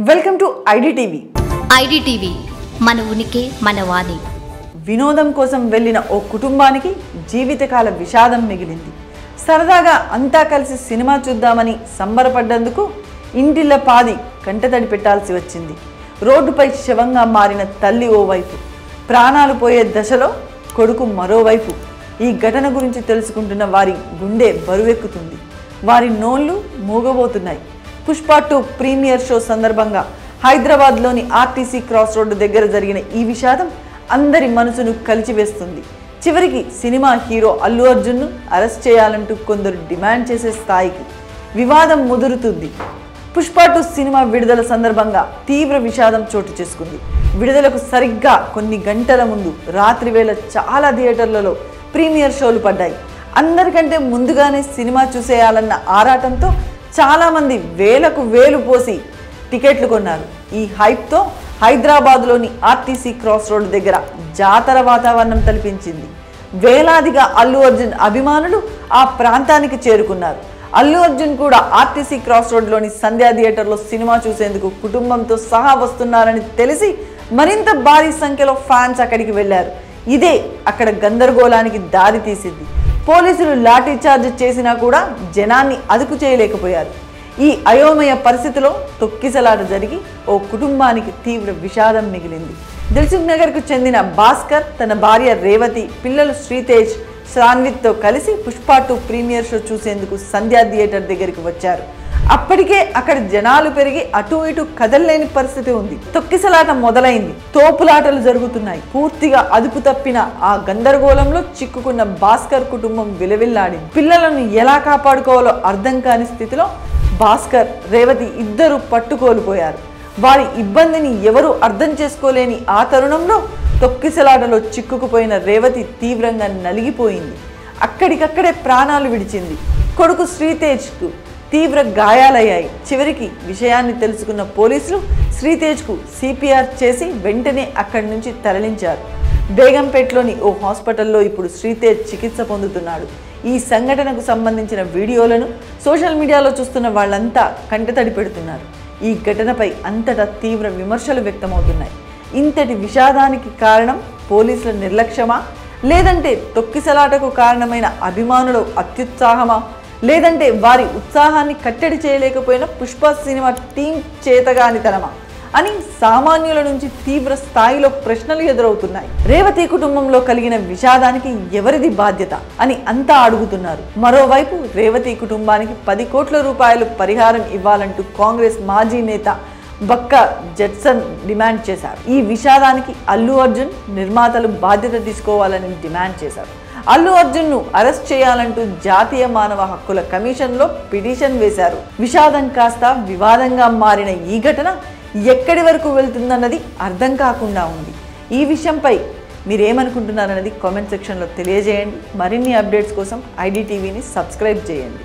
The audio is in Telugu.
Welcome to IDTV. ఐడిటీవీ మన ఉనికి మన వాణి. వినోదం కోసం వెళ్ళిన ఓ కుటుంబానికి జీవితకాల విషాదం మిగిలింది. సరదాగా అంతా కలిసి సినిమా చూద్దామని సంబరపడ్డందుకు ఇంటిళ్ళ పాది కంటతడి పెట్టాల్సి వచ్చింది. రోడ్డుపై శవంగా మారిన తల్లి ఓవైపు, ప్రాణాలు పోయే దశలో కొడుకు మరోవైపు. ఈ ఘటన గురించి తెలుసుకుంటున్న వారి గుండె బరువెక్కుతుంది, వారి నోళ్లు మూగబోతున్నాయి. పుష్ప 2 ప్రీమియర్ షో సందర్భంగా హైదరాబాద్లోని ఆర్టీసీ క్రాస్ రోడ్డు దగ్గర జరిగిన ఈ విషాదం అందరి మనసును కలిచివేస్తుంది. చివరికి సినిమా హీరో అల్లు అర్జున్ను అరెస్ట్ చేయాలంటూ కొందరు డిమాండ్ చేసే స్థాయికి వివాదం ముదురుతుంది. పుష్ప 2 సినిమా విడుదల సందర్భంగా తీవ్ర విషాదం చోటు చేసుకుంది. విడుదలకు సరిగ్గా కొన్ని గంటల ముందు రాత్రి వేళ చాలా థియేటర్లలో ప్రీమియర్ షోలు పడ్డాయి. అందరికంటే ముందుగానే సినిమా చూసేయాలన్న ఆరాటంతో చాలామంది వేలకు వేలు పోసి టికెట్లు కొన్నారు. ఈ హైప్తో హైదరాబాద్లోని ఆర్టీసీ క్రాస్ రోడ్ దగ్గర జాతర వాతావరణం తలపించింది. వేలాదిగా అల్లు అర్జున్ అభిమానులు ఆ ప్రాంతానికి చేరుకున్నారు. అల్లు అర్జున్ కూడా ఆర్టీసీ క్రాస్ రోడ్లోని సంధ్యా థియేటర్లో సినిమా చూసేందుకు కుటుంబంతో సహా వస్తున్నారని తెలిసి మరింత భారీ సంఖ్యలో ఫ్యాన్స్ అక్కడికి వెళ్లారు. ఇదే అక్కడ గందరగోళానికి దారి తీసింది. పోలీసులు లాఠీ చార్జ్ చేసినా కూడా జనాన్ని అదుపు చేయలేకపోయారు. ఈ అయోమయ పరిస్థితిలో తొక్కిసలాట జరిగి ఓ కుటుంబానికి తీవ్ర విషాదం మిగిలింది. దిల్సుఖ్ నగర్కు చెందిన భాస్కర్ తన భార్య రేవతి, పిల్లలు శ్రీతేజ్, శ్రాన్విత్తో కలిసి పుష్ప 2 ప్రీమియర్ షో చూసేందుకు సంధ్యా థియేటర్ దగ్గరికి వచ్చారు. అప్పటికే అక్కడ జనాలు పెరిగి అటు ఇటు కదలలేని పరిస్థితి ఉంది. తొక్కిసలాట మొదలైంది, తోపులాటలు జరుగుతున్నాయి. పూర్తిగా అదుపు తప్పిన ఆ గందరగోళంలో చిక్కుకున్న భాస్కర్ కుటుంబం విలవిల్లాడింది. పిల్లలను ఎలా కాపాడుకోవాలో అర్థం కాని స్థితిలో భాస్కర్, రేవతి ఇద్దరు పట్టుకోల్పోయారు. వారి ఇబ్బందిని ఎవరూ అర్థం చేసుకోలేని ఆ తరుణంలో తొక్కిసలాటలో చిక్కుకుపోయిన రేవతి తీవ్రంగా నలిగిపోయింది. అక్కడికక్కడే ప్రాణాలు విడిచింది. కొడుకు శ్రీతేజ్కు తీవ్ర గాయాలయ్యాయి. చివరికి విషయాన్ని తెలుసుకున్న పోలీసులు శ్రీతేజ్కు సిపిఆర్ చేసి వెంటనే అక్కడి నుంచి తరలించారు. బేగంపేటలోని ఓ హాస్పిటల్లో ఇప్పుడు శ్రీతేజ్ చికిత్స పొందుతున్నాడు. ఈ సంఘటనకు సంబంధించిన వీడియోలను సోషల్ మీడియాలో చూస్తున్న వాళ్ళంతా కంటతడి పెడుతున్నారు. ఈ ఘటనపై అంతటా తీవ్ర విమర్శలు వ్యక్తమవుతున్నాయి. ఇంతటి విషాదానికి కారణం పోలీసుల నిర్లక్ష్యమా, లేదంటే తొక్కిసలాటకు కారణమైన అభిమానుల అత్యుత్సాహమా, లేదంటే వారి ఉత్సాహాన్ని కట్టడి చేయలేకపోయిన పుష్ప సినిమా టీం చేతగానితనమా అని సామాన్యుల నుంచి తీవ్ర స్థాయిలో ప్రశ్నలు ఎదురవుతున్నాయి. రేవతి కుటుంబంలో కలిగిన విషాదానికి ఎవరిది బాధ్యత అని అంతా అడుగుతున్నారు. మరోవైపు రేవతి కుటుంబానికి 10 కోట్ల రూపాయలు పరిహారం ఇవ్వాలంటూ కాంగ్రెస్ మాజీ నేత బక్క జడ్సన్ డిమాండ్ చేశారు. ఈ విషాదానికి అల్లు అర్జున్ నిర్మాతలు బాధ్యత తీసుకోవాలని డిమాండ్ చేశారు. అల్లు అర్జున్ను అరెస్ట్ చేయాలంటూ జాతీయ మానవ హక్కుల కమిషన్లో పిటిషన్ వేశారు. విషాదం కాస్త వివాదంగా మారిన ఈ ఘటన ఎక్కడి వరకు వెళ్తుందన్నది అర్థం కాకుండా ఉంది. ఈ విషయంపై మీరేమనుకుంటున్నారన్నది కామెంట్ సెక్షన్లో తెలియజేయండి. మరిన్ని అప్డేట్స్ కోసం ఐడిటీవీని సబ్స్క్రైబ్ చేయండి.